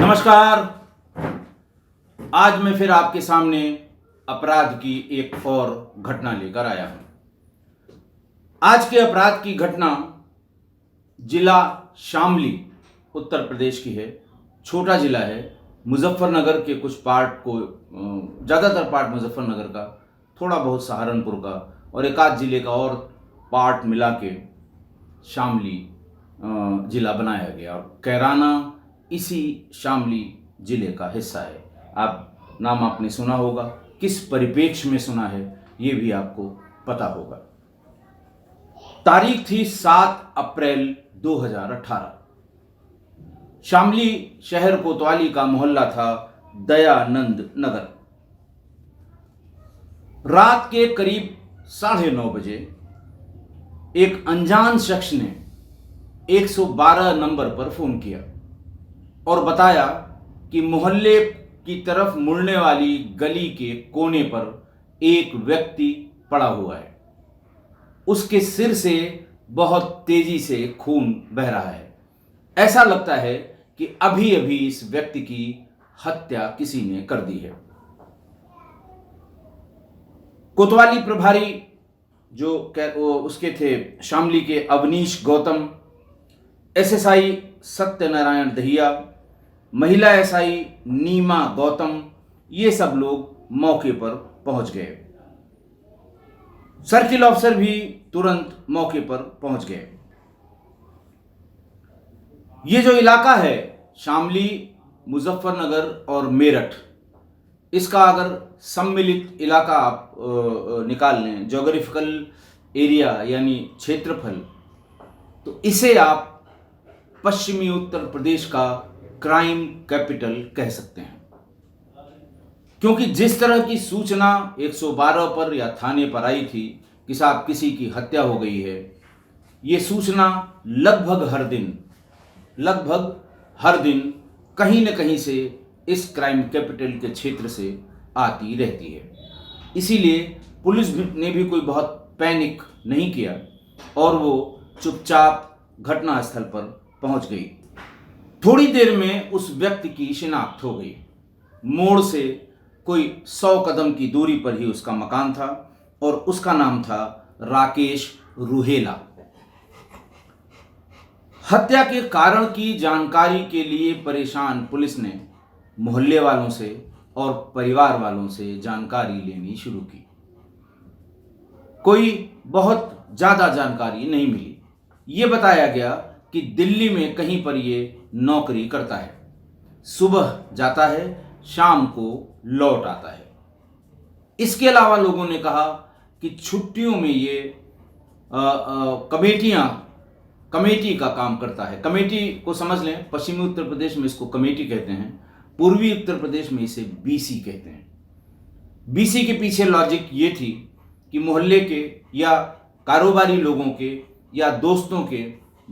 नमस्कार। आज मैं फिर आपके सामने अपराध की एक और घटना लेकर आया हूं। आज के अपराध की घटना जिला शामली उत्तर प्रदेश की है। छोटा जिला है। मुजफ्फरनगर के कुछ पार्ट को, ज़्यादातर पार्ट मुजफ्फरनगर का, थोड़ा बहुत सहारनपुर का और एक आध जिले का और पार्ट मिला के शामली जिला बनाया गया। और कैराना इसी शामली जिले का हिस्सा है। आप नाम आपने सुना होगा, किस परिप्रेक्ष्य में सुना है ये भी आपको पता होगा। तारीख थी 7 अप्रैल 2018। शामली शहर कोतवाली का मोहल्ला था दयानंद नगर। रात के करीब 9:30 बजे एक अनजान शख्स ने 112 नंबर पर फोन किया और बताया कि मोहल्ले की तरफ मुड़ने वाली गली के कोने पर एक व्यक्ति पड़ा हुआ है। उसके सिर से बहुत तेजी से खून बह रहा है। ऐसा लगता है कि अभी अभी इस व्यक्ति की हत्या किसी ने कर दी है। कोतवाली प्रभारी जो उसके थे शामली के अवनीश गौतम, एसएसआई सत्यनारायण दहिया, महिला एसआई नीमा गौतम, ये सब लोग मौके पर पहुंच गए। सर्किल ऑफिसर भी तुरंत मौके पर पहुंच गए। ये जो इलाका है शामली, मुजफ्फरनगर और मेरठ, इसका अगर सम्मिलित इलाका आप निकाल लें, ज्योग्राफिकल एरिया यानी क्षेत्रफल, तो इसे आप पश्चिमी उत्तर प्रदेश का क्राइम कैपिटल कह सकते हैं। क्योंकि जिस तरह की सूचना 112 पर या थाने पर आई थी कि साहब किसी की हत्या हो गई है, ये सूचना लगभग हर दिन कहीं न कहीं से इस क्राइम कैपिटल के क्षेत्र से आती रहती है। इसीलिए पुलिस ने भी कोई बहुत पैनिक नहीं किया और वो चुपचाप घटनास्थल पर पहुंच गई। थोड़ी देर में उस व्यक्ति की शिनाख्त हो गई। मोड़ से कोई 100 कदम की दूरी पर ही उसका मकान था और उसका नाम था राकेश रुहेला। हत्या के कारण की जानकारी के लिए परेशान पुलिस ने मोहल्ले वालों से और परिवार वालों से जानकारी लेनी शुरू की। कोई बहुत ज़्यादा जानकारी नहीं मिली। ये बताया गया कि दिल्ली में कहीं पर ये नौकरी करता है, सुबह जाता है, शाम को लौट आता है। इसके अलावा लोगों ने कहा कि छुट्टियों में ये कमेटी का काम करता है। कमेटी को समझ लें, पश्चिमी उत्तर प्रदेश में इसको कमेटी कहते हैं, पूर्वी उत्तर प्रदेश में इसे बीसी कहते हैं। बीसी के पीछे लॉजिक ये थी कि मोहल्ले के या कारोबारी लोगों के या दोस्तों के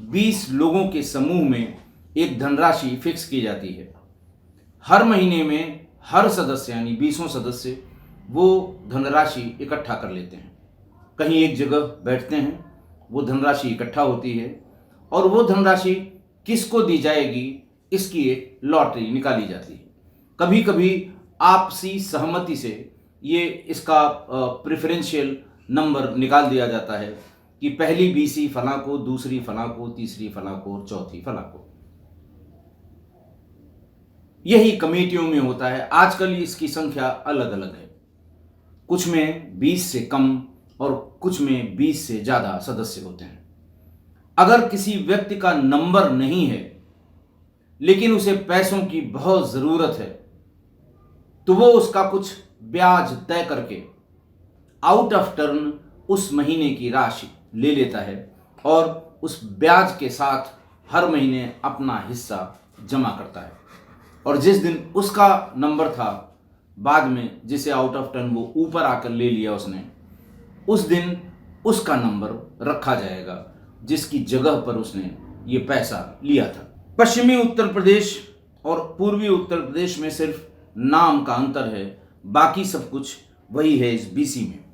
20 लोगों के समूह में एक धनराशि फिक्स की जाती है। हर महीने में हर सदस्य यानी 20 सदस्य वो धनराशि इकट्ठा कर लेते हैं, कहीं एक जगह बैठते हैं, वो धनराशि इकट्ठा होती है और वो धनराशि किसको दी जाएगी इसकी एक लॉटरी निकाली जाती है। कभी कभी आपसी सहमति से ये इसका प्रेफरेंशियल नंबर निकाल दिया जाता है कि पहली बीसी फला को, दूसरी फला को, तीसरी फला को और चौथी फला को। यही कमेटियों में होता है। आजकल इसकी संख्या अलग अलग है, कुछ में 20 से कम और कुछ में 20 से ज़्यादा सदस्य होते हैं। अगर किसी व्यक्ति का नंबर नहीं है लेकिन उसे पैसों की बहुत ज़रूरत है तो वो उसका कुछ ब्याज तय करके आउट ऑफ टर्न उस महीने की राशि ले लेता है और उस ब्याज के साथ हर महीने अपना हिस्सा जमा करता है। और जिस दिन उसका नंबर था, बाद में जिसे आउट ऑफ टर्न वो ऊपर आकर ले लिया उसने, उस दिन उसका नंबर रखा जाएगा जिसकी जगह पर उसने ये पैसा लिया था। पश्चिमी उत्तर प्रदेश और पूर्वी उत्तर प्रदेश में सिर्फ नाम का अंतर है, बाकी सब कुछ वही है इस बीसी में।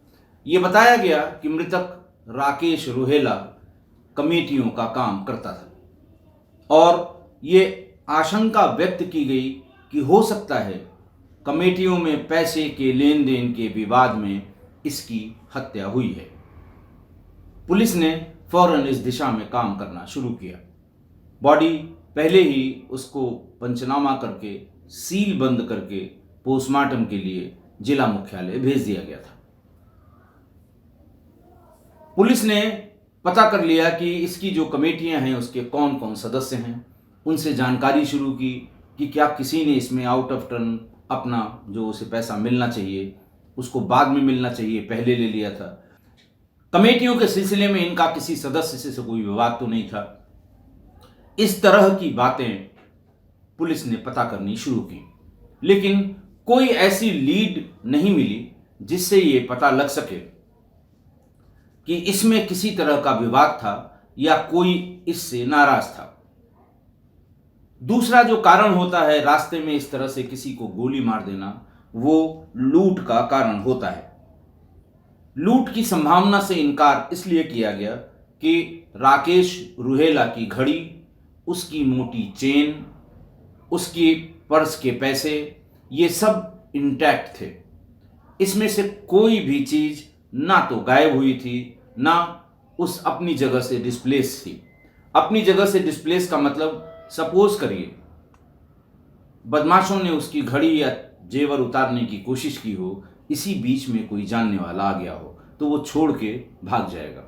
ये बताया गया कि मृतक राकेश रुहेला कमेटियों का काम करता था और ये आशंका व्यक्त की गई कि हो सकता है कमेटियों में पैसे के लेन देन के विवाद में इसकी हत्या हुई है। पुलिस ने फौरन इस दिशा में काम करना शुरू किया। बॉडी पहले ही उसको पंचनामा करके सील बंद करके पोस्टमार्टम के लिए जिला मुख्यालय भेज दिया गया था। पुलिस ने पता कर लिया कि इसकी जो कमेटियां हैं उसके कौन कौन सदस्य हैं। उनसे जानकारी शुरू की कि क्या किसी ने इसमें आउट ऑफ टर्न अपना जो उसे पैसा मिलना चाहिए उसको बाद में मिलना चाहिए, पहले ले लिया था। कमेटियों के सिलसिले में इनका किसी सदस्य से कोई विवाद तो नहीं था। इस तरह की बातें पुलिस ने पता करनी शुरू की, लेकिन कोई ऐसी लीड नहीं मिली जिससे ये पता लग सके कि इसमें किसी तरह का विवाद था या कोई इससे नाराज था। दूसरा जो कारण होता है रास्ते में इस तरह से किसी को गोली मार देना, वो लूट का कारण होता है। लूट की संभावना से इनकार इसलिए किया गया कि राकेश रुहेला की घड़ी, उसकी मोटी चेन, उसकी पर्स के पैसे, ये सब इंटैक्ट थे। इसमें से कोई भी चीज ना तो गायब हुई थी ना उस अपनी जगह से डिस्प्लेस थी। अपनी जगह से डिस्प्लेस का मतलब, सपोज करिए बदमाशों ने उसकी घड़ी या जेवर उतारने की कोशिश की हो, इसी बीच में कोई जानने वाला आ गया हो तो वो छोड़ के भाग जाएगा,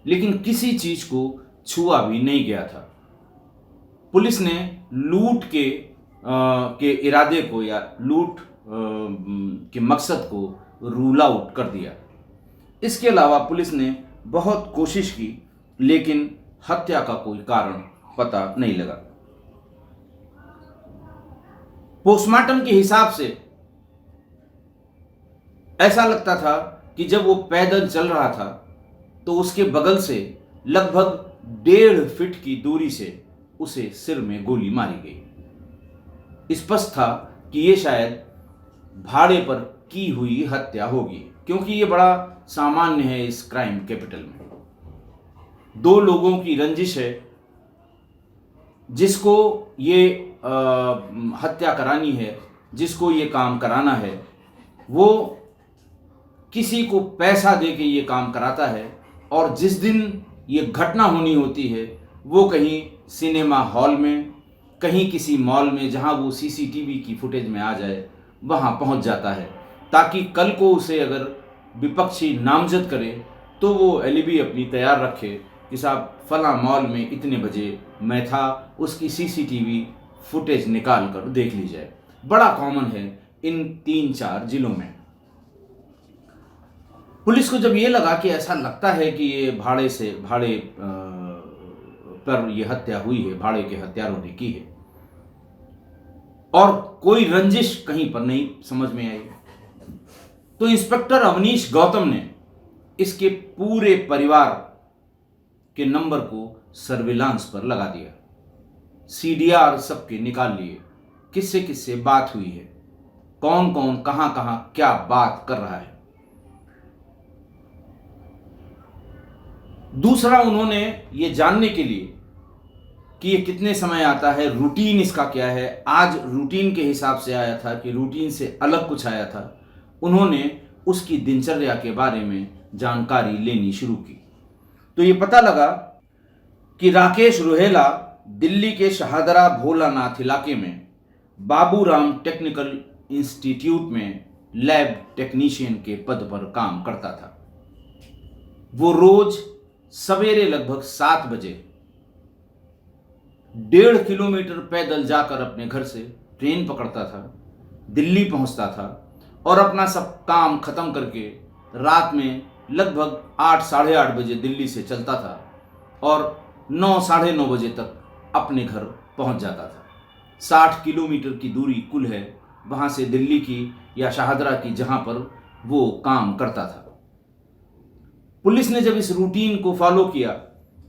लेकिन किसी चीज को छुआ भी नहीं गया था। पुलिस ने लूट के इरादे को या लूट के मकसद को रूल आउट कर दिया। इसके अलावा पुलिस ने बहुत कोशिश की, लेकिन हत्या का कोई कारण पता नहीं लगा। पोस्टमार्टम के हिसाब से ऐसा लगता था कि जब वो पैदल चल रहा था तो उसके बगल से लगभग 1.5 फीट की दूरी से उसे सिर में गोली मारी गई। स्पष्ट था कि ये शायद भाड़े पर की हुई हत्या होगी, क्योंकि ये बड़ा सामान्य है इस क्राइम कैपिटल में। 2 लोगों की रंजिश है, जिसको ये हत्या करानी है, जिसको ये काम कराना है, वो किसी को पैसा दे के ये काम कराता है, और जिस दिन ये घटना होनी होती है वो कहीं सिनेमा हॉल में, कहीं किसी मॉल में जहां वो सीसीटीवी की फुटेज में आ जाए वहां पहुंच जाता है, ताकि कल को उसे अगर विपक्षी नामजद करे तो वो एलिबी अपनी तैयार रखे कि साहब फला मॉल में इतने बजे मैं था, उसकी सीसीटीवी फुटेज निकाल कर देख ली जाए। बड़ा कॉमन है इन 3-4 जिलों में। पुलिस को जब ये लगा कि ऐसा लगता है कि ये भाड़े पर ये हत्या हुई है, भाड़े के हत्यारों ने की है, और कोई रंजिश कहीं पर नहीं समझ में आई, तो इंस्पेक्टर अवनीश गौतम ने इसके पूरे परिवार के नंबर को सर्विलांस पर लगा दिया। सीडीआर सबके निकाल लिए, किससे किससे बात हुई है, कौन कौन कहां कहां क्या बात कर रहा है। दूसरा, उन्होंने ये जानने के लिए कि ये कितने समय आता है, रूटीन इसका क्या है, आज रूटीन के हिसाब से आया था कि रूटीन से अलग कुछ आया था, उन्होंने उसकी दिनचर्या के बारे में जानकारी लेनी शुरू की। तो ये पता लगा कि राकेश रुहेला दिल्ली के शाहदरा भोलानाथ इलाके में बाबूराम टेक्निकल इंस्टीट्यूट में लैब टेक्नीशियन के पद पर काम करता था। वो रोज सवेरे लगभग 7 बजे 1.5 किलोमीटर पैदल जाकर अपने घर से ट्रेन पकड़ता था, दिल्ली पहुंचता था, और अपना सब काम खत्म करके रात में लगभग 8 साढ़े 8 बजे दिल्ली से चलता था और 9 साढ़े 9 बजे तक अपने घर पहुंच जाता था। 60 किलोमीटर की दूरी कुल है वहां से दिल्ली की या शाहदरा की, जहां पर वो काम करता था। पुलिस ने जब इस रूटीन को फॉलो किया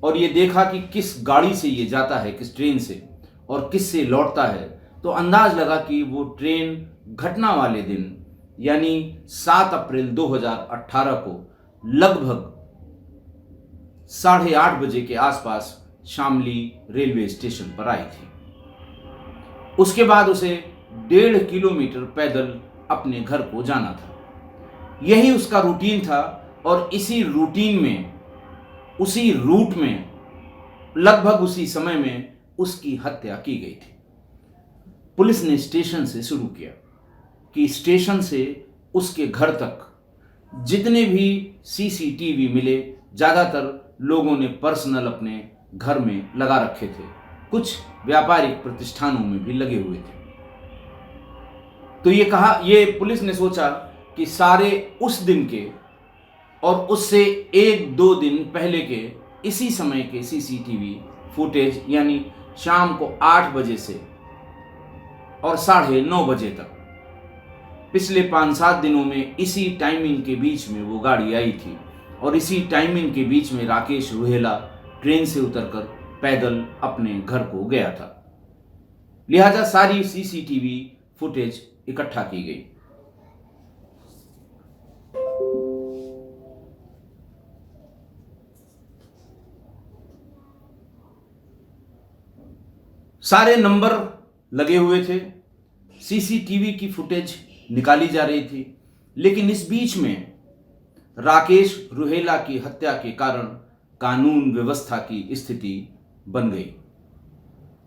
और ये देखा कि किस गाड़ी से ये जाता है, किस ट्रेन से, और किस से लौटता है, तो अंदाज लगा कि वो ट्रेन घटना वाले दिन यानी 7 अप्रैल 2018 को लगभग 8:30 बजे के आसपास शामली रेलवे स्टेशन पर आई थी। उसके बाद उसे 1.5 किलोमीटर पैदल अपने घर को जाना था। यही उसका रूटीन था और इसी रूटीन में, उसी रूट में, लगभग उसी समय में उसकी हत्या की गई थी। पुलिस ने स्टेशन से शुरू किया कि स्टेशन से उसके घर तक जितने भी सीसीटीवी मिले, ज़्यादातर लोगों ने पर्सनल अपने घर में लगा रखे थे, कुछ व्यापारिक प्रतिष्ठानों में भी लगे हुए थे। तो ये पुलिस ने सोचा कि सारे उस दिन के और उससे 1-2 दिन पहले के इसी समय के सीसीटीवी फुटेज, यानी शाम को 8 बजे से और 9:30 बजे तक, पिछले 5-7 दिनों में इसी टाइमिंग के बीच में वो गाड़ी आई थी और इसी टाइमिंग के बीच में राकेश रुहेला ट्रेन से उतरकर पैदल अपने घर को गया था। लिहाजा सारी सीसीटीवी फुटेज इकट्ठा की गई। सारे नंबर लगे हुए थे, सीसीटीवी की फुटेज निकाली जा रही थी, लेकिन इस बीच में राकेश रुहेला की हत्या के कारण कानून व्यवस्था की स्थिति बन गई।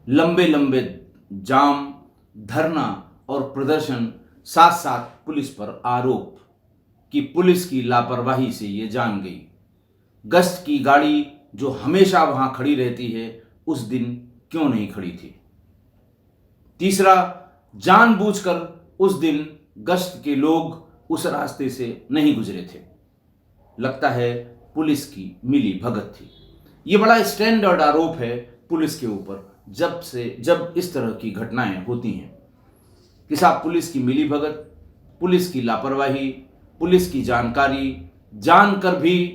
लंबे लंबे जाम, धरना और प्रदर्शन, साथ साथ पुलिस पर आरोप कि पुलिस की लापरवाही से ये जान गई। गश्त की गाड़ी जो हमेशा वहां खड़ी रहती है, उस दिन क्यों नहीं खड़ी थी। तीसरा, जानबूझकर उस दिन गश्त के लोग उस रास्ते से नहीं गुजरे थे। लगता है पुलिस की मिली भगत थी। ये बड़ा स्टैंडर्ड आरोप है पुलिस के ऊपर जब इस तरह की घटनाएं होती हैं कि साहब पुलिस की मिली भगत, पुलिस की लापरवाही, पुलिस की जानकारी जानकर भी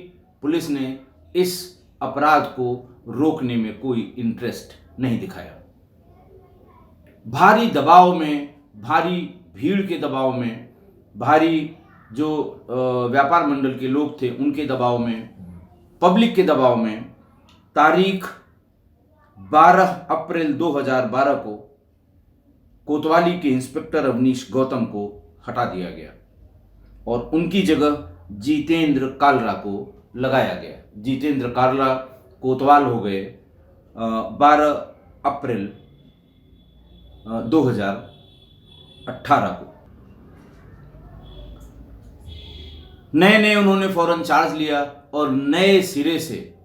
पुलिस ने इस अपराध को रोकने में कोई इंटरेस्ट नहीं दिखाया। भारी दबाव में, भारी भीड़ के दबाव में, भारी जो व्यापार मंडल के लोग थे उनके दबाव में, पब्लिक के दबाव में, तारीख 12 अप्रैल 2012 को कोतवाली के इंस्पेक्टर अवनीश गौतम को हटा दिया गया और उनकी जगह जितेंद्र कालरा को लगाया गया। जितेंद्र कालरा कोतवाल हो गए 12 अप्रैल 2018 को। नए उन्होंने फौरन चार्ज लिया और नए सिरे से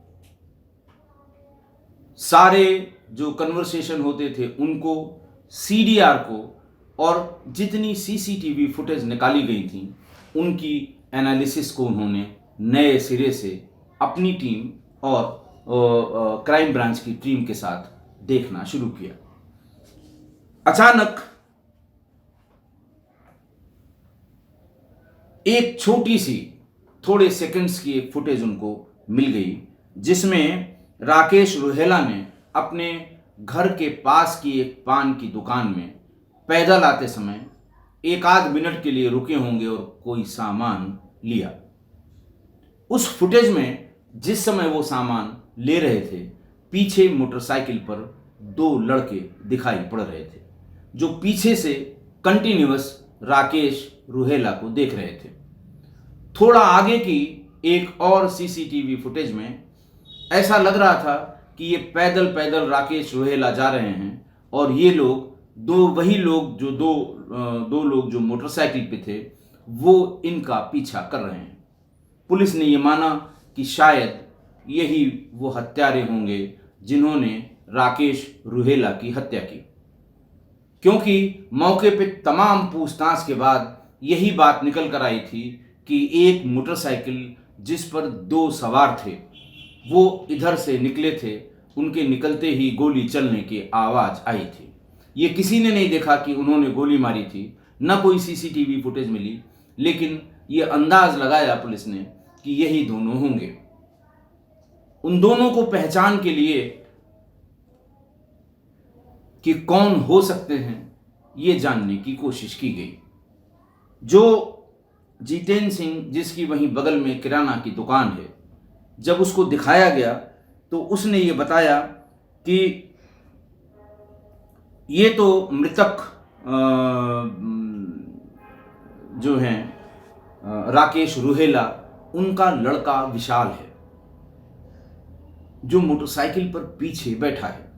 सारे जो कन्वर्सेशन होते थे उनको, सीडीआर को, और जितनी सीसीटीवी फुटेज निकाली गई थी उनकी एनालिसिस को उन्होंने नए सिरे से अपनी टीम और क्राइम ब्रांच की टीम के साथ देखना शुरू किया। अचानक एक छोटी सी, थोड़े सेकंड्स की एक फुटेज उनको मिल गई जिसमें राकेश रुहेला ने अपने घर के पास की एक पान की दुकान में पैदल आते समय 1-आध मिनट के लिए रुके होंगे और कोई सामान लिया। उस फुटेज में जिस समय वो सामान ले रहे थे, पीछे मोटरसाइकिल पर 2 लड़के दिखाई पड़ रहे थे जो पीछे से कंटिन्यूअस राकेश रुहेला को देख रहे थे। थोड़ा आगे की एक और सीसीटीवी फुटेज में ऐसा लग रहा था कि ये पैदल पैदल राकेश रुहेला जा रहे हैं और ये लोग वही लोग जो दो लोग जो मोटरसाइकिल पे थे वो इनका पीछा कर रहे हैं। पुलिस ने ये माना कि शायद यही वो हत्यारे होंगे जिन्होंने राकेश रुहेला की हत्या की, क्योंकि मौके पे तमाम पूछताछ के बाद यही बात निकल कर आई थी कि एक मोटरसाइकिल जिस पर 2 सवार थे वो इधर से निकले थे, उनके निकलते ही गोली चलने की आवाज़ आई थी। ये किसी ने नहीं देखा कि उन्होंने गोली मारी थी, न कोई सीसीटीवी फुटेज मिली, लेकिन ये अंदाज लगाया पुलिस ने कि यही दोनों होंगे। उन दोनों को पहचान के लिए कि कौन हो सकते हैं ये जानने की कोशिश की गई। जो जितेंद्र सिंह, जिसकी वहीं बगल में किराना की दुकान है, जब उसको दिखाया गया तो उसने ये बताया कि ये तो मृतक जो हैं राकेश रुहेला, उनका लड़का विशाल है, जो मोटरसाइकिल पर पीछे बैठा है,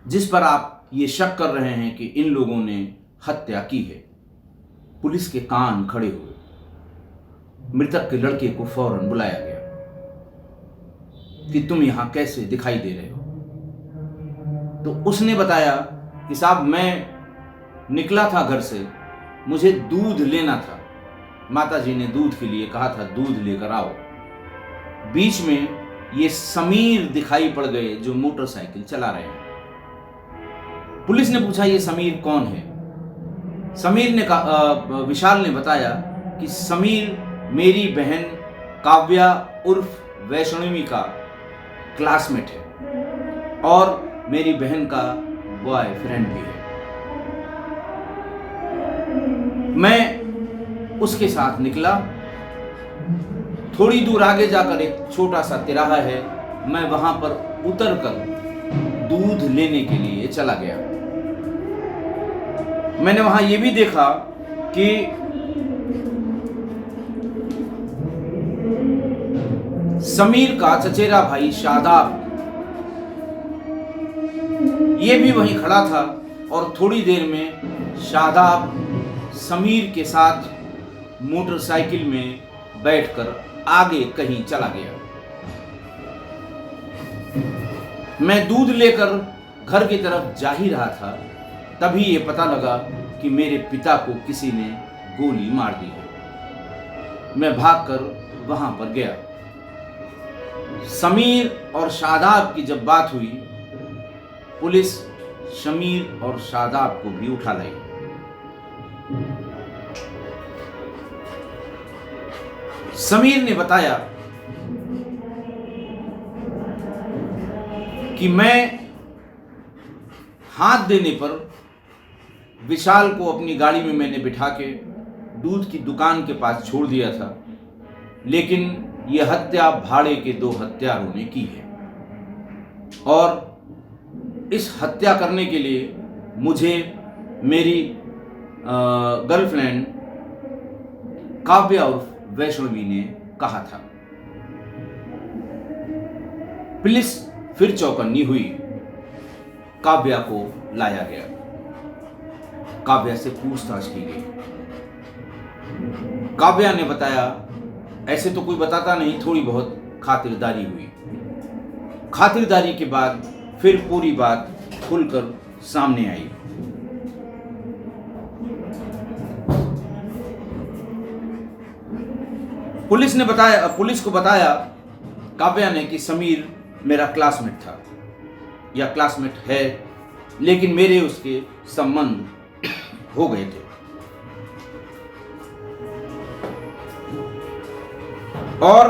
जिस पर आप ये शक कर रहे हैं कि इन लोगों ने हत्या की है। पुलिस के कान खड़े हुए। मृतक के लड़के को फौरन बुलाया गया कि तुम यहां कैसे दिखाई दे रहे हो। तो उसने बताया कि साहब, मैं निकला था घर से, मुझे दूध लेना था, माताजी ने दूध के लिए कहा था, दूध लेकर आओ। बीच में ये समीर दिखाई पड़ गए जो मोटरसाइकिल चला रहे हैं। पुलिस ने पूछा, ये समीर कौन है? समीर ने विशाल ने बताया कि समीर मेरी बहन काव्या उर्फ वैष्णवी का क्लासमेट है और मेरी बहन का बॉयफ्रेंड भी है। मैं उसके साथ निकला। थोड़ी दूर आगे जाकर एक छोटा सा तिराहा है, मैं वहां पर उतरकर दूध लेने के लिए चला गया। मैंने वहां यह भी देखा कि समीर का चचेरा भाई शादाब ये भी वहीं खड़ा था और थोड़ी देर में शादाब समीर के साथ मोटरसाइकिल में बैठकर आगे कहीं चला गया। मैं दूध लेकर घर की तरफ जा ही रहा था, तभी ये पता लगा कि मेरे पिता को किसी ने गोली मार दी है। मैं भागकर वहां पर गया। समीर और शादाब की जब बात हुई, पुलिस समीर और शादाब को भी उठा लाई। समीर ने बताया कि मैं हाथ देने पर विशाल को अपनी गाड़ी में मैंने बिठा के दूध की दुकान के पास छोड़ दिया था, लेकिन यह हत्या भाड़े के 2 हत्यारों ने की है और इस हत्या करने के लिए मुझे मेरी गर्लफ्रेंड काव्या उर्फ वैष्णवी ने कहा था। पुलिस फिर चौकन्नी हुई। काव्या को लाया गया। काव्या से पूछताछ की गई। काव्या ने बताया, ऐसे तो कोई बताता नहीं, थोड़ी बहुत खातिरदारी हुई। खातिरदारी के बाद फिर पूरी बात खुलकर सामने आई। पुलिस को बताया काव्या ने कि समीर मेरा क्लासमेट था या क्लासमेट है, लेकिन मेरे उसके संबंध हो गए थे और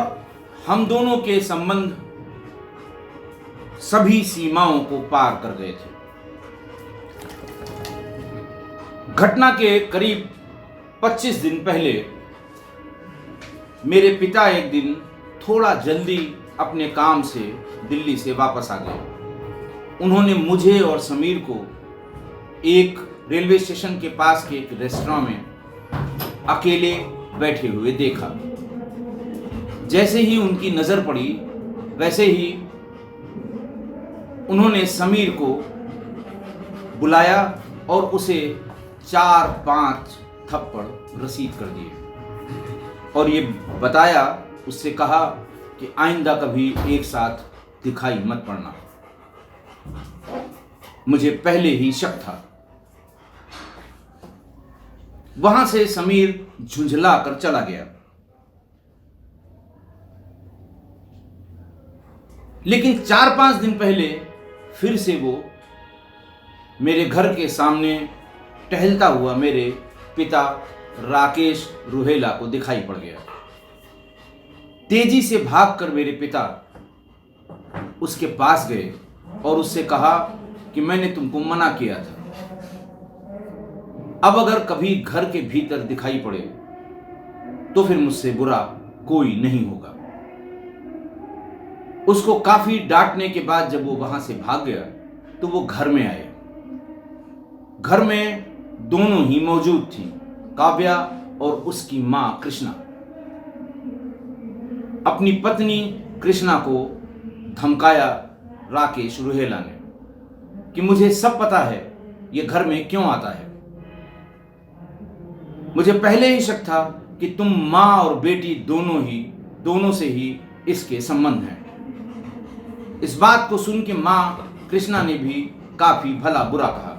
हम दोनों के संबंध सभी सीमाओं को पार कर गए थे। घटना के करीब 25 दिन पहले मेरे पिता एक दिन थोड़ा जल्दी अपने काम से दिल्ली से वापस आ गए। उन्होंने मुझे और समीर को एक रेलवे स्टेशन के पास के एक रेस्टोरेंट में अकेले बैठे हुए देखा। जैसे ही उनकी नजर पड़ी, वैसे ही उन्होंने समीर को बुलाया और उसे 4-5 थप्पड़ रसीद कर दिए और ये बताया, उससे कहा कि आइंदा कभी एक साथ दिखाई मत पड़ना। मुझे पहले ही शक था। वहां से समीर झुंझला कर चला गया, लेकिन 4-5 दिन पहले फिर से वो मेरे घर के सामने टहलता हुआ मेरे पिता राकेश रुहेला को दिखाई पड़ गया। तेजी से भागकर मेरे पिता उसके पास गए और उससे कहा कि मैंने तुमको मना किया था, अब अगर कभी घर के भीतर दिखाई पड़े तो फिर मुझसे बुरा कोई नहीं होगा। उसको काफी डांटने के बाद जब वो वहां से भाग गया तो वो घर में आए घर में दोनों ही मौजूद थी, काव्या और उसकी मां कृष्णा। अपनी पत्नी कृष्णा को धमकाया राकेश रुहेला ने कि मुझे सब पता है ये घर में क्यों आता है। मुझे पहले ही शक था कि तुम मां और बेटी दोनों से ही इसके संबंध हैं। इस बात को सुन के मां कृष्णा ने भी काफी भला बुरा कहा।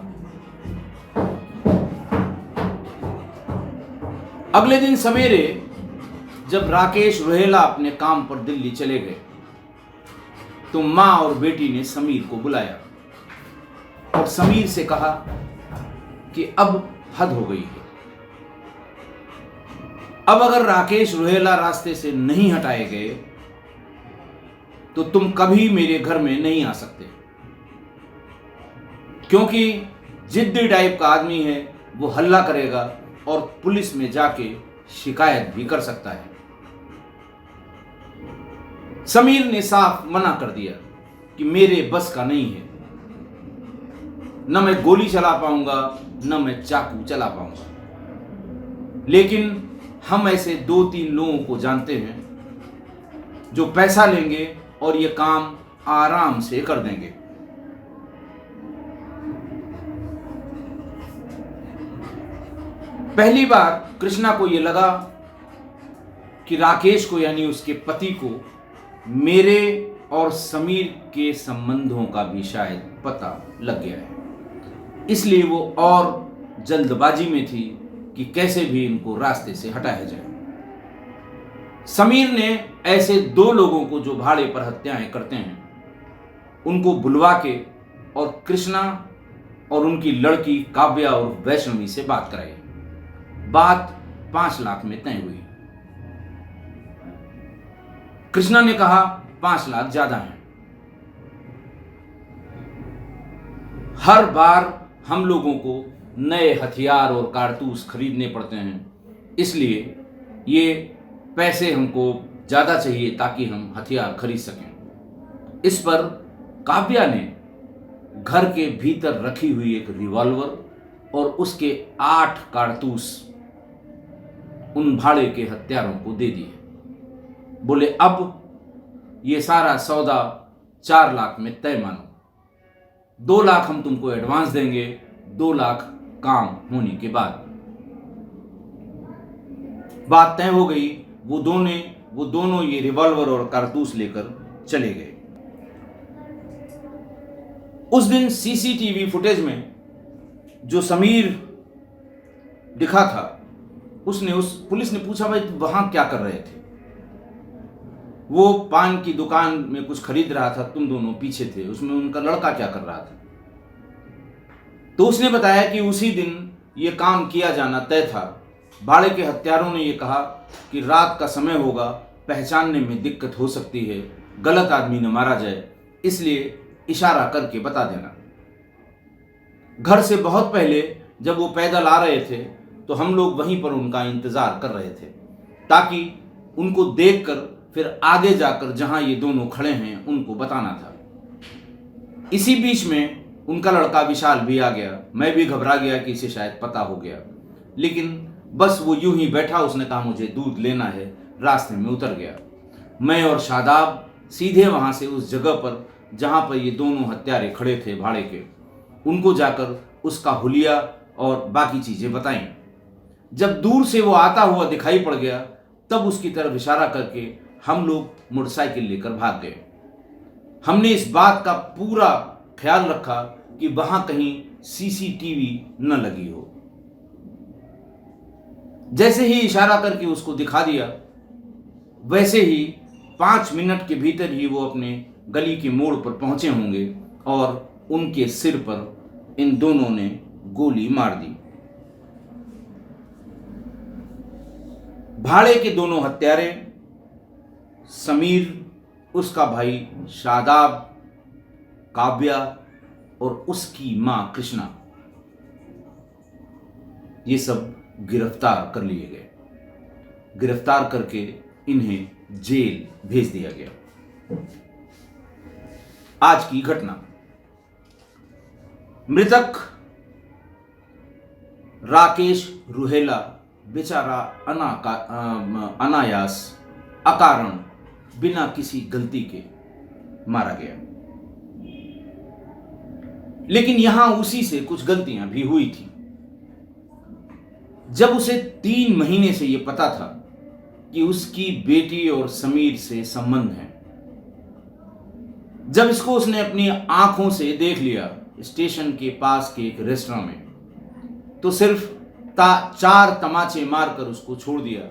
अगले दिन सवेरे जब राकेश रुहेला अपने काम पर दिल्ली चले गए तो मां और बेटी ने समीर को बुलाया और समीर से कहा कि अब हद हो गई है। अब अगर राकेश रुहेला रास्ते से नहीं हटाए गए तो तुम कभी मेरे घर में नहीं आ सकते, क्योंकि जिद्दी टाइप का आदमी है, वो हल्ला करेगा और पुलिस में जाके शिकायत भी कर सकता है। समीर ने साफ मना कर दिया कि मेरे बस का नहीं है, न मैं गोली चला पाऊंगा न मैं चाकू चला पाऊंगा। लेकिन हम ऐसे 2-3 लोगों को जानते हैं जो पैसा लेंगे और ये काम आराम से कर देंगे। पहली बार कृष्णा को यह लगा कि राकेश को यानी उसके पति को मेरे और समीर के संबंधों का भी शायद पता लग गया है, इसलिए वो और जल्दबाजी में थी कि कैसे भी इनको रास्ते से हटाया जाए। समीर ने ऐसे 2 लोगों को जो भाड़े पर हत्याएं करते हैं उनको बुलवा के और कृष्णा और उनकी लड़की काव्या और वैष्णवी से बात कराई। बात 5 लाख में तय हुई। कृष्णा ने कहा 5 लाख ज्यादा है। हर बार हम लोगों को नए हथियार और कारतूस खरीदने पड़ते हैं, इसलिए ये पैसे हमको ज्यादा चाहिए ताकि हम हथियार खरीद सकें। इस पर काव्या ने घर के भीतर रखी हुई एक रिवॉल्वर और उसके 8 कारतूस उन भाड़े के हत्यारों को दे दिए। बोले अब ये सारा सौदा 4 लाख में तय मानो। 2 लाख हम तुमको एडवांस देंगे, 2 लाख काम होने के बाद। बात तय हो गई। वो दोनों ये रिवॉल्वर और कारतूस लेकर चले गए। उस दिन सीसीटीवी फुटेज में जो समीर दिखा था पुलिस ने पूछा भाई वहां क्या कर रहे थे। वो पान की दुकान में कुछ खरीद रहा था, तुम दोनों पीछे थे, उसमें उनका लड़का क्या कर रहा था। तो उसने बताया कि उसी दिन ये काम किया जाना तय था। भाड़े के हत्यारों ने ये कहा कि रात का समय होगा, पहचानने में दिक्कत हो सकती है, गलत आदमी न मारा जाए, इसलिए इशारा करके बता देना। घर से बहुत पहले जब वो पैदल आ रहे थे तो हम लोग वहीं पर उनका इंतजार कर रहे थे ताकि उनको देखकर फिर आगे जाकर जहां ये दोनों खड़े हैं उनको बताना था। इसी बीच में उनका लड़का विशाल भी आ गया। मैं भी घबरा गया कि इसे शायद पता हो गया, लेकिन बस वो यूं ही बैठा, उसने कहा मुझे दूध लेना है, रास्ते में उतर गया। मैं और शादाब सीधे वहां से उस जगह पर जहां पर ये दोनों हत्यारे खड़े थे भाड़े के, उनको जाकर उसका हुलिया और बाकी चीजें बताई। जब दूर से वो आता हुआ दिखाई पड़ गया तब उसकी तरफ इशारा करके हम लोग मोटरसाइकिल लेकर भाग गए। हमने इस बात का पूरा ख्याल रखा कि वहां कहीं सीसीटीवी न लगी हो। जैसे ही इशारा करके उसको दिखा दिया, वैसे ही 5 मिनट के भीतर ही वो अपने गली के मोड़ पर पहुंचे होंगे और उनके सिर पर इन दोनों ने गोली मार दी। भाड़े के दोनों हत्यारे, समीर, उसका भाई शादाब, काव्या और उसकी मां कृष्णा, ये सब गिरफ्तार कर लिए गए। गिरफ्तार करके इन्हें जेल भेज दिया गया। आज की घटना, मृतक राकेश रुहेला बेचारा अनायास अकारण बिना किसी गलती के मारा गया। लेकिन यहां उसी से कुछ गलतियां भी हुई थी। जब उसे 3 महीने से यह पता था कि उसकी बेटी और समीर से संबंध है, जब इसको उसने अपनी आंखों से देख लिया स्टेशन के पास के एक रेस्टोरेंट में, तो सिर्फ 4 तमाचे मारकर उसको छोड़ दिया।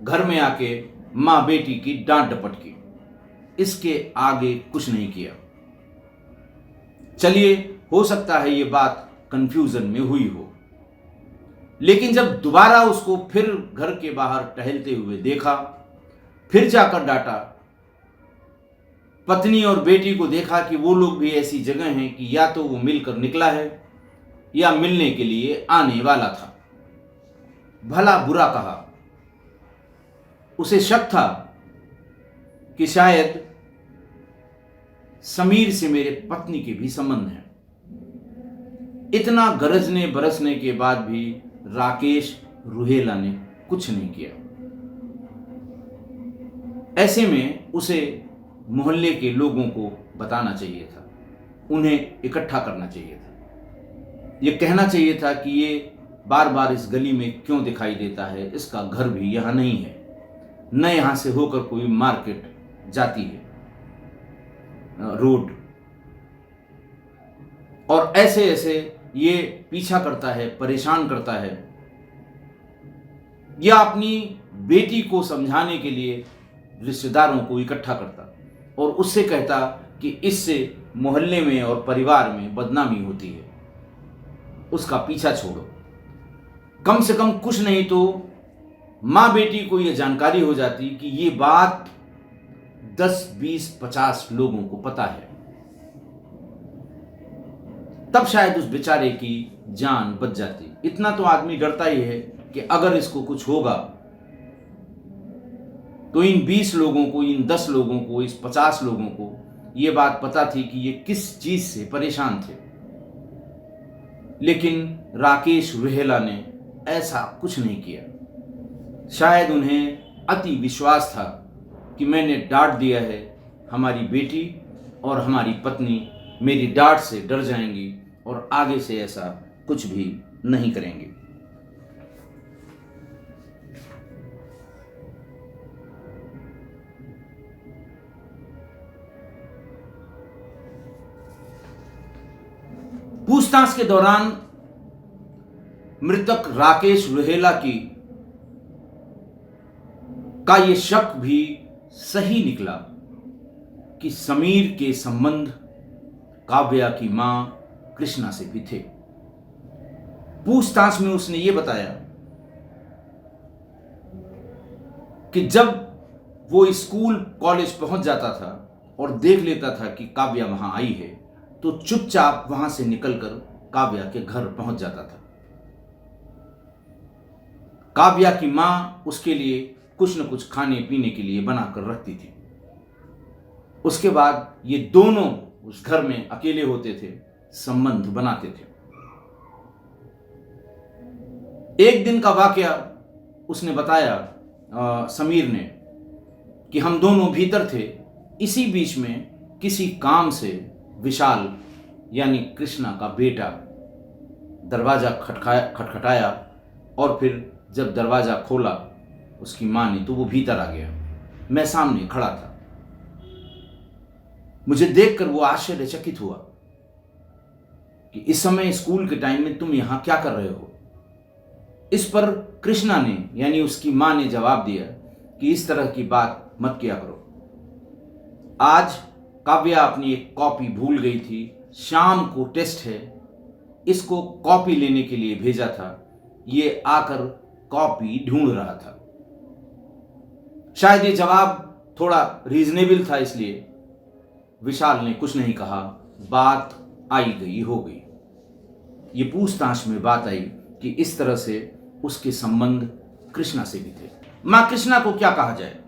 घर में आके मां बेटी की डांट डपट की, इसके आगे कुछ नहीं किया। चलिए, हो सकता है ये बात कंफ्यूजन में हुई हो, लेकिन जब दोबारा उसको फिर घर के बाहर टहलते हुए देखा, फिर जाकर डांटा, पत्नी और बेटी को देखा कि वो लोग भी ऐसी जगह हैं कि या तो वो मिलकर निकला है या मिलने के लिए आने वाला था। भला बुरा कहा, उसे शक था कि शायद समीर से मेरे पत्नी के भी संबंध हैं। इतना गरजने बरसने के बाद भी राकेश रुहेला ने कुछ नहीं किया। ऐसे में उसे मोहल्ले के लोगों को बताना चाहिए था, उन्हें इकट्ठा करना चाहिए था। यह कहना चाहिए था कि ये बार बार इस गली में क्यों दिखाई देता है, इसका घर भी यहां नहीं है, न यहां से होकर कोई मार्केट जाती है रोड, और ऐसे ऐसे ये पीछा करता है, परेशान करता है। या अपनी बेटी को समझाने के लिए रिश्तेदारों को इकट्ठा करता और उससे कहता कि इससे मोहल्ले में और परिवार में बदनामी होती है, उसका पीछा छोड़ो। कम से कम कुछ नहीं तो मां बेटी को यह जानकारी हो जाती कि ये बात 10, 20, 50 लोगों को पता है, तब शायद उस बेचारे की जान बच जाती। इतना तो आदमी डरता ही है कि अगर इसको कुछ होगा तो इन 20 लोगों को, इन 10 लोगों को, इस 50 लोगों को यह बात पता थी कि ये किस चीज से परेशान थे। लेकिन राकेश रुहेला ने ऐसा कुछ नहीं किया। शायद उन्हें अति विश्वास था कि मैंने डांट दिया है, हमारी बेटी और हमारी पत्नी मेरी डांट से डर जाएंगी और आगे से ऐसा कुछ भी नहीं करेंगे। पूछताछ के दौरान मृतक राकेश रुहेला का यह शक भी सही निकला कि समीर के संबंध काव्या की मां कृष्णा से भी थे। पूछताछ में उसने यह बताया कि जब वो स्कूल कॉलेज पहुंच जाता था और देख लेता था कि काव्या वहां आई है, तो चुपचाप वहां से निकलकर काव्या के घर पहुंच जाता था। काव्या की मां उसके लिए कुछ न कुछ खाने पीने के लिए बनाकर रखती थी। उसके बाद ये दोनों उस घर में अकेले होते थे, संबंध बनाते थे। एक दिन का वाकया उसने बताया समीर ने कि हम दोनों भीतर थे, इसी बीच में किसी काम से विशाल यानी कृष्णा का बेटा दरवाजा खटखटाया और फिर जब दरवाजा खोला उसकी मां ने, तो वो भीतर आ गया। मैं सामने खड़ा था। मुझे देखकर वो आश्चर्यचकित हुआ कि इस समय स्कूल के टाइम में तुम यहां क्या कर रहे हो। इस पर कृष्णा ने यानी उसकी मां ने जवाब दिया कि इस तरह की बात मत किया करो। आज काव्या अपनी एक कॉपी भूल गई थी, शाम को टेस्ट है, इसको कॉपी लेने के लिए भेजा था। ये आकर कॉपी ढूंढ रहा था। शायद ये जवाब थोड़ा रीजनेबल था, इसलिए विशाल ने कुछ नहीं कहा। बात आई गई हो गई। ये पूछताछ में बात आई कि इस तरह से उसके संबंध कृष्णा से भी थे। मां कृष्णा को क्या कहा जाए।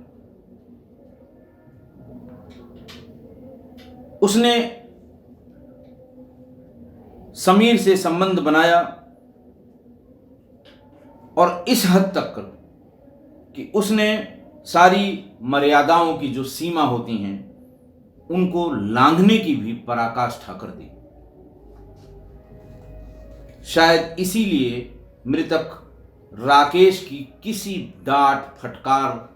उसने समीर से संबंध बनाया और इस हद तक कि उसने सारी मर्यादाओं की जो सीमा होती हैं उनको लांघने की भी पराकाष्ठा कर दी। शायद इसीलिए मृतक राकेश की किसी डांट फटकार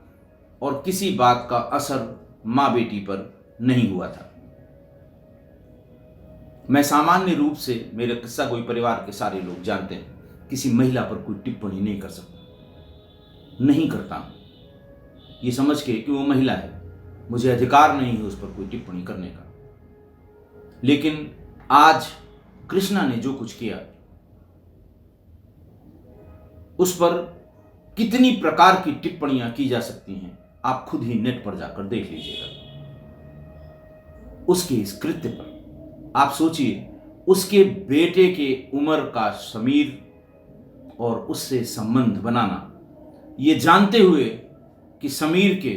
और किसी बात का असर मां बेटी पर नहीं हुआ था। मैं सामान्य रूप से, मेरे किस्सा कोई परिवार के सारे लोग जानते हैं, किसी महिला पर कोई टिप्पणी नहीं कर सकता, नहीं करता हूं, ये समझ के कि वो महिला है, मुझे अधिकार नहीं है उस पर कोई टिप्पणी करने का। लेकिन आज कृष्णा ने जो कुछ किया उस पर कितनी प्रकार की टिप्पणियां की जा सकती हैं, आप खुद ही नेट पर जाकर देख लीजिएगा। उसके इस कृत्य पर आप सोचिए, उसके बेटे के उम्र का समीर और उससे संबंध बनाना, ये जानते हुए कि समीर के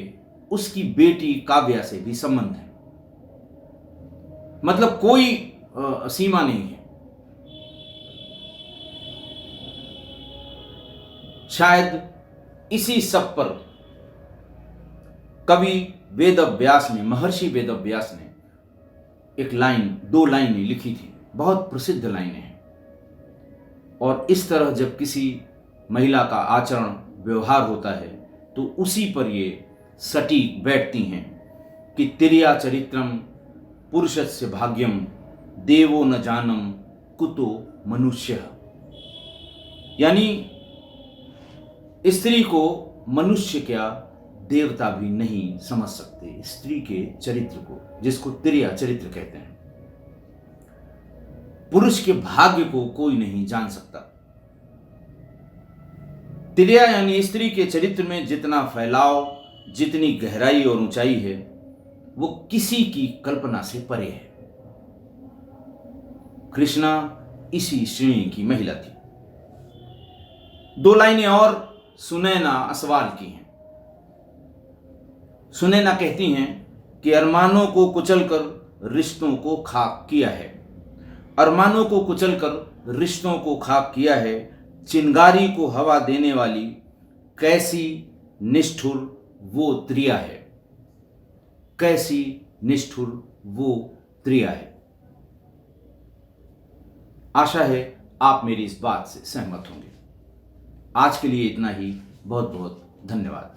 उसकी बेटी काव्या से भी संबंध है, मतलब कोई सीमा नहीं है। शायद इसी सब पर कवि वेदव्यास ने, महर्षि वेदव्यास ने एक लाइन, 2 लाइनें लिखी थी, बहुत प्रसिद्ध लाइनें हैं। और इस तरह जब किसी महिला का आचरण व्यवहार होता है तो उसी पर ये सटीक बैठती हैं कि तिर्या चरित्रम पुरुषस्य भाग्यम देवो न जानम कुतो मनुष्य। यानी स्त्री को मनुष्य क्या, देवता भी नहीं समझ सकते स्त्री के चरित्र को, जिसको तिर्या चरित्र कहते हैं। पुरुष के भाग्य को कोई नहीं जान सकता। तिर्या यानी स्त्री के चरित्र में जितना फैलाव, जितनी गहराई और ऊंचाई है, वो किसी की कल्पना से परे है। कृष्णा इसी श्रेणी की महिला थी। 2 लाइनें और सुनैना असवाल की हैं। सुनैना कहती हैं कि अरमानों को कुचलकर रिश्तों को खाक किया है, अरमानों को कुचलकर रिश्तों को खाक किया है, चिंगारी को हवा देने वाली कैसी निष्ठुर वो त्रिया है, कैसी निष्ठुर वो त्रिया है। आशा है आप मेरी इस बात से सहमत होंगे। आज के लिए इतना ही। बहुत बहुत धन्यवाद।